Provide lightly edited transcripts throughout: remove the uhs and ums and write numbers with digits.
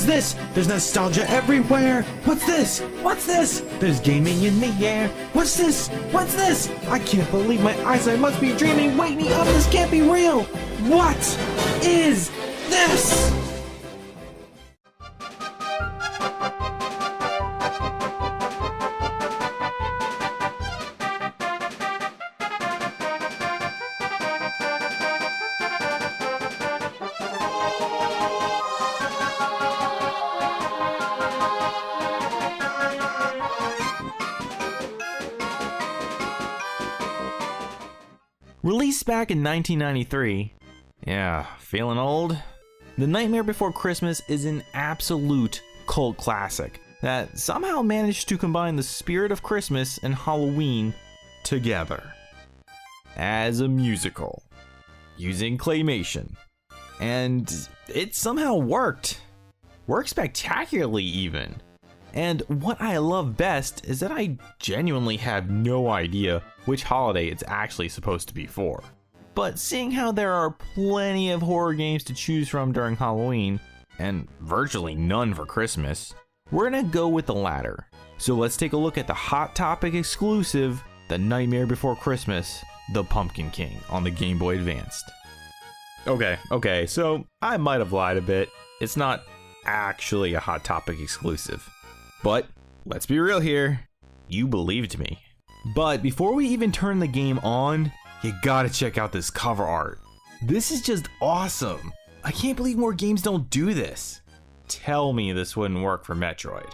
What's this? There's nostalgia everywhere. What's this? What's this? There's gaming in the air. What's this? What's this? I can't believe my eyes. I must be dreaming. Wake me up. This can't be real. What is this? Released back in 1993, yeah, feeling old? The Nightmare Before Christmas is an absolute cult classic that somehow managed to combine the spirit of Christmas and Halloween together as a musical using claymation. And it somehow worked spectacularly even. And what I love best is that I genuinely have no idea which holiday it's actually supposed to be for. But seeing how there are plenty of horror games to choose from during Halloween, and virtually none for Christmas, we're gonna go with the latter. So let's take a look at the Hot Topic exclusive, The Nightmare Before Christmas, The Pumpkin King on the Game Boy Advanced. Okay, so I might have lied a bit. It's not actually a Hot Topic exclusive. But let's be real here, you believed me. But before we even turn the game on, you gotta check out this cover art. This is just awesome. I can't believe more games don't do this. Tell me this wouldn't work for Metroid.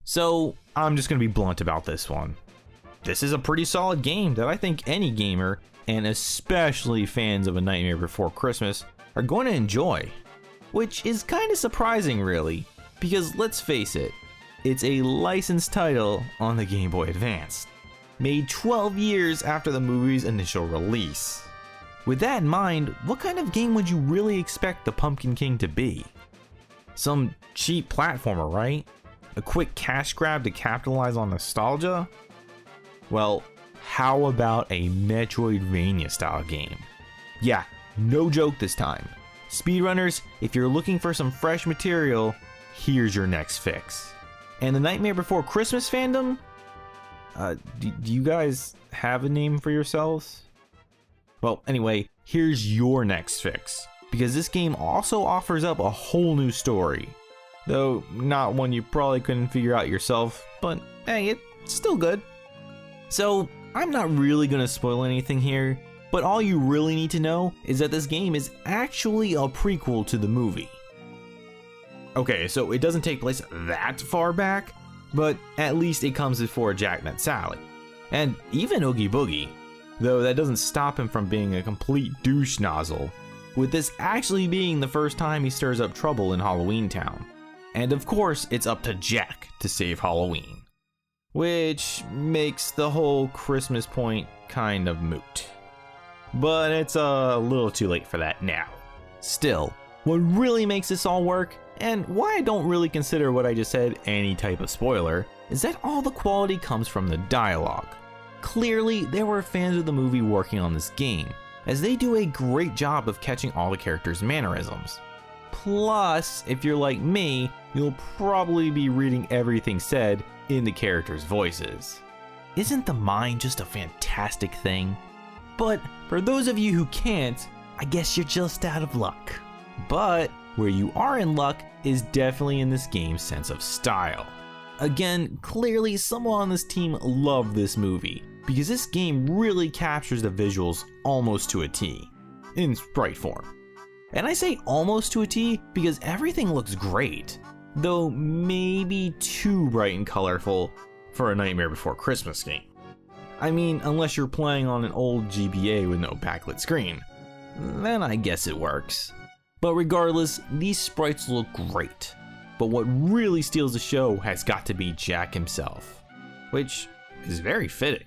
So I'm just gonna be blunt about this one. This is a pretty solid game that I think any gamer, and especially fans of A Nightmare Before Christmas, are going to enjoy. Which is kind of surprising really. Because let's face it, it's a licensed title on the Game Boy Advance, made 12 years after the movie's initial release. With that in mind, what kind of game would you really expect The Pumpkin King to be? Some cheap platformer, right? A quick cash grab to capitalize on nostalgia? Well, how about a Metroidvania style game? Yeah, no joke this time. Speedrunners, if you're looking for some fresh material, here's your next fix. And the Nightmare Before Christmas fandom? Do you guys have a name for yourselves? Well, anyway, here's your next fix. Because this game also offers up a whole new story. Though, not one you probably couldn't figure out yourself, but hey, it's still good. So, I'm not really gonna spoil anything here, but all you really need to know is that this game is actually a prequel to the movie. Okay, so it doesn't take place that far back, but at least it comes before Jack met Sally. And even Oogie Boogie, though that doesn't stop him from being a complete douche nozzle, with this actually being the first time he stirs up trouble in Halloween Town. And of course, it's up to Jack to save Halloween. Which makes the whole Christmas point kind of moot. But it's a little too late for that now. Still, what really makes this all work, and why I don't really consider what I just said any type of spoiler, is that all the quality comes from the dialogue. Clearly, there were fans of the movie working on this game, as they do a great job of catching all the characters' mannerisms. Plus, if you're like me, you'll probably be reading everything said in the characters' voices. Isn't the mind just a fantastic thing? But for those of you who can't, I guess you're just out of luck. But where you are in luck is definitely in this game's sense of style. Again, clearly someone on this team loved this movie, because this game really captures the visuals almost to a T, in sprite form. And I say almost to a T because everything looks great, though maybe too bright and colorful for a Nightmare Before Christmas game. I mean, unless you're playing on an old GBA with no backlit screen, then I guess it works. But regardless, these sprites look great. But what really steals the show has got to be Jack himself, which is very fitting.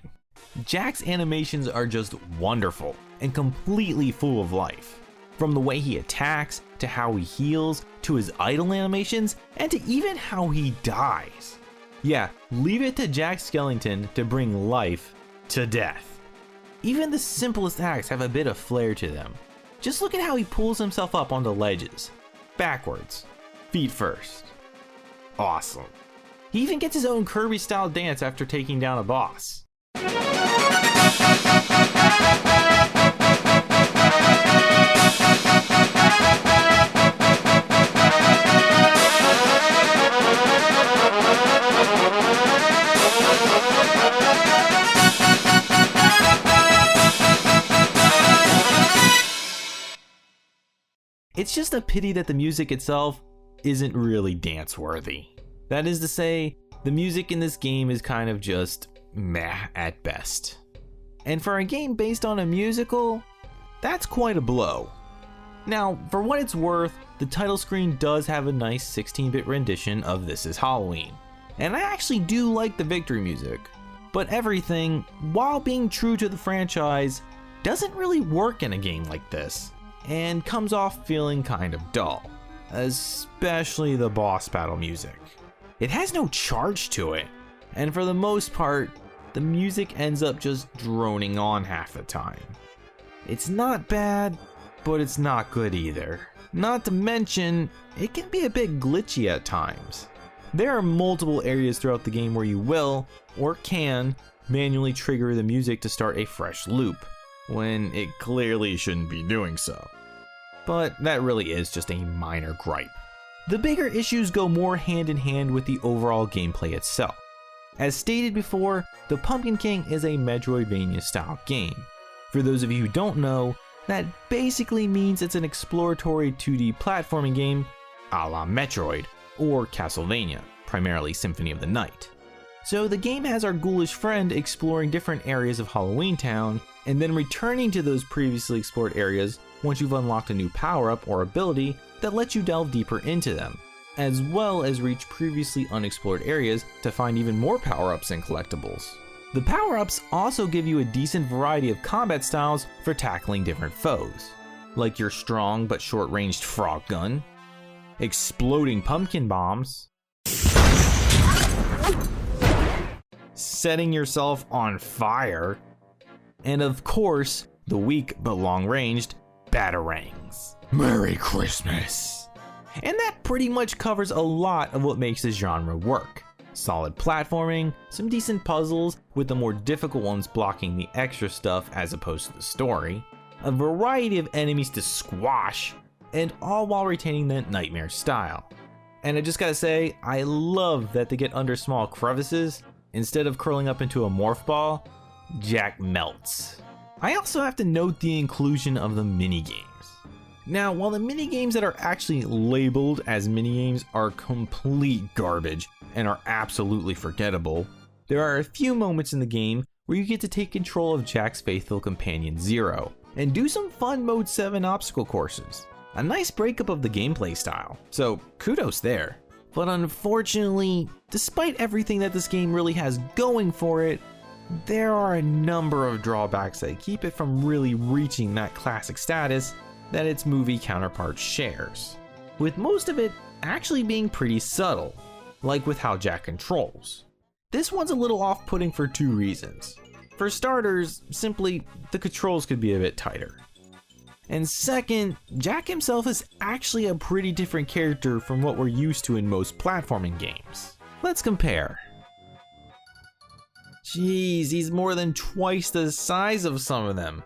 Jack's animations are just wonderful and completely full of life. From the way he attacks, to how he heals, to his idle animations, and to even how he dies. Yeah, leave it to Jack Skellington to bring life to death. Even the simplest acts have a bit of flair to them. Just look at how he pulls himself up onto ledges. backwards, feet first. Awesome. He even gets his own Kirby-style dance after taking down a boss. It's just a pity that the music itself isn't really dance-worthy. That is to say, the music in this game is kind of just meh at best. And for a game based on a musical, that's quite a blow. Now, for what it's worth, the title screen does have a nice 16-bit rendition of This Is Halloween. And I actually do like the victory music, but everything, while being true to the franchise, doesn't really work in a game like this, and comes off feeling kind of dull, especially the boss battle music. It has no charge to it, and for the most part, the music ends up just droning on half the time. It's not bad, but it's not good either. Not to mention, it can be a bit glitchy at times. There are multiple areas throughout the game where you will, or can, manually trigger the music to start a fresh loop, when it clearly shouldn't be doing so. But that really is just a minor gripe. The bigger issues go more hand in hand with the overall gameplay itself. As stated before, the Pumpkin King is a Metroidvania style game. For those of you who don't know, that basically means it's an exploratory 2D platforming game a la Metroid or Castlevania, primarily Symphony of the Night. So the game has our ghoulish friend exploring different areas of Halloween Town and then returning to those previously explored areas once you've unlocked a new power-up or ability that lets you delve deeper into them, as well as reach previously unexplored areas to find even more power-ups and collectibles. The power-ups also give you a decent variety of combat styles for tackling different foes, like your strong but short-ranged frog gun, exploding pumpkin bombs, setting yourself on fire, and of course, the weak but long-ranged batarangs. Merry Christmas! And that pretty much covers a lot of what makes this genre work. Solid platforming, some decent puzzles, with the more difficult ones blocking the extra stuff as opposed to the story, a variety of enemies to squash, and all while retaining that nightmare style. And I just gotta say, I love that to get under small crevices, instead of curling up into a morph ball, Jak melts. I also have to note the inclusion of the minigames. Now, while the minigames that are actually labeled as minigames are complete garbage and are absolutely forgettable, there are a few moments in the game where you get to take control of Jak's faithful companion Zero and do some fun Mode 7 obstacle courses. A nice breakup of the gameplay style, so kudos there. But unfortunately, despite everything that this game really has going for it, there are a number of drawbacks that keep it from really reaching that classic status that its movie counterpart shares, with most of it actually being pretty subtle, like with how Jak controls. This one's a little off-putting for two reasons. For starters, simply, the controls could be a bit tighter. And second, Jak himself is actually a pretty different character from what we're used to in most platforming games. Let's compare. Jeez, he's more than twice the size of some of them.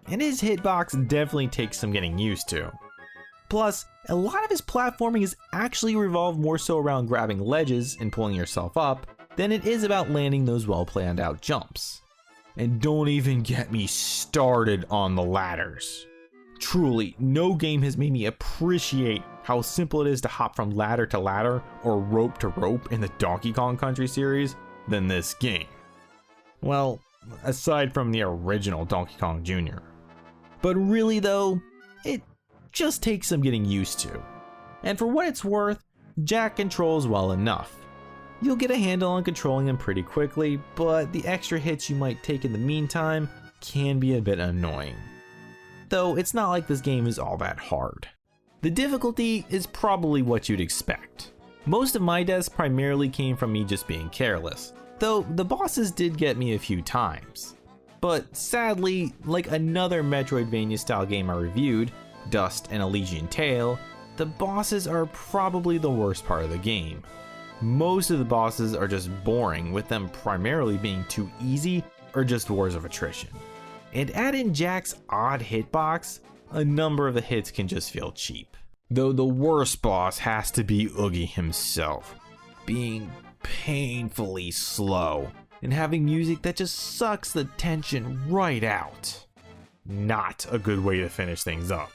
And his hitbox definitely takes some getting used to. Plus, a lot of his platforming is actually revolved more so around grabbing ledges and pulling yourself up than it is about landing those well planned out jumps. And don't even get me started on the ladders. Truly, no game has made me appreciate how simple it is to hop from ladder to ladder or rope to rope in the Donkey Kong Country series than this game. Well, aside from the original Donkey Kong Jr. But really though, it just takes some getting used to. And for what it's worth, Jak controls well enough. You'll get a handle on controlling him pretty quickly, but the extra hits you might take in the meantime can be a bit annoying. Though it's not like this game is all that hard. The difficulty is probably what you'd expect. Most of my deaths primarily came from me just being careless, though the bosses did get me a few times. But sadly, like another Metroidvania style game I reviewed, Dust and Elysian Tale, the bosses are probably the worst part of the game. Most of the bosses are just boring, with them primarily being too easy or just wars of attrition. And add in Jack's odd hitbox, a number of the hits can just feel cheap. Though the worst boss has to be Oogie himself, being painfully slow and having music that just sucks the tension right out. Not a good way to finish things up.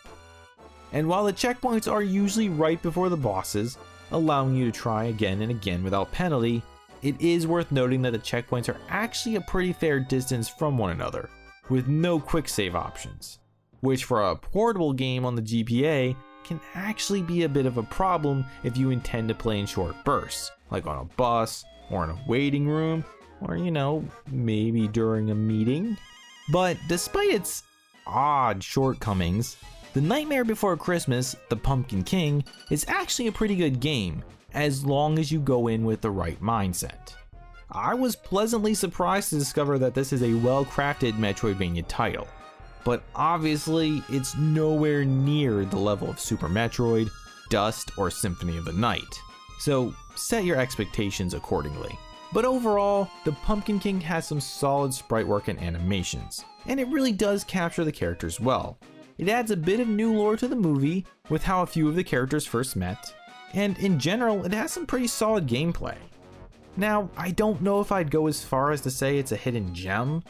And while the checkpoints are usually right before the bosses, allowing you to try again and again without penalty, it is worth noting that the checkpoints are actually a pretty fair distance from one another, with no quick save options, which for a portable game on the GBA can actually be a bit of a problem if you intend to play in short bursts, like on a bus or in a waiting room, or maybe during a meeting. But despite its odd shortcomings, The Nightmare Before Christmas, The Pumpkin King, is actually a pretty good game, as long as you go in with the right mindset. I was pleasantly surprised to discover that this is a well-crafted Metroidvania title, but obviously it's nowhere near the level of Super Metroid, Dust, or Symphony of the Night, so set your expectations accordingly. But overall, The Pumpkin King has some solid sprite work and animations, and it really does capture the characters well. It adds a bit of new lore to the movie with how a few of the characters first met, and in general, it has some pretty solid gameplay. Now, I don't know if I'd go as far as to say it's a hidden gem,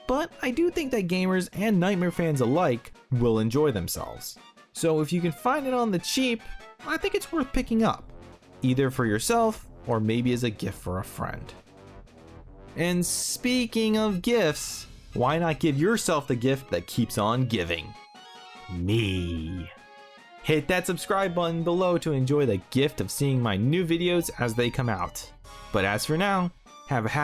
but I do think that gamers and Nightmare fans alike will enjoy themselves. So if you can find it on the cheap, I think it's worth picking up, either for yourself or maybe as a gift for a friend. And speaking of gifts, why not give yourself the gift that keeps on giving? Me. Hit that subscribe button below to enjoy the gift of seeing my new videos as they come out. But as for now, have a happy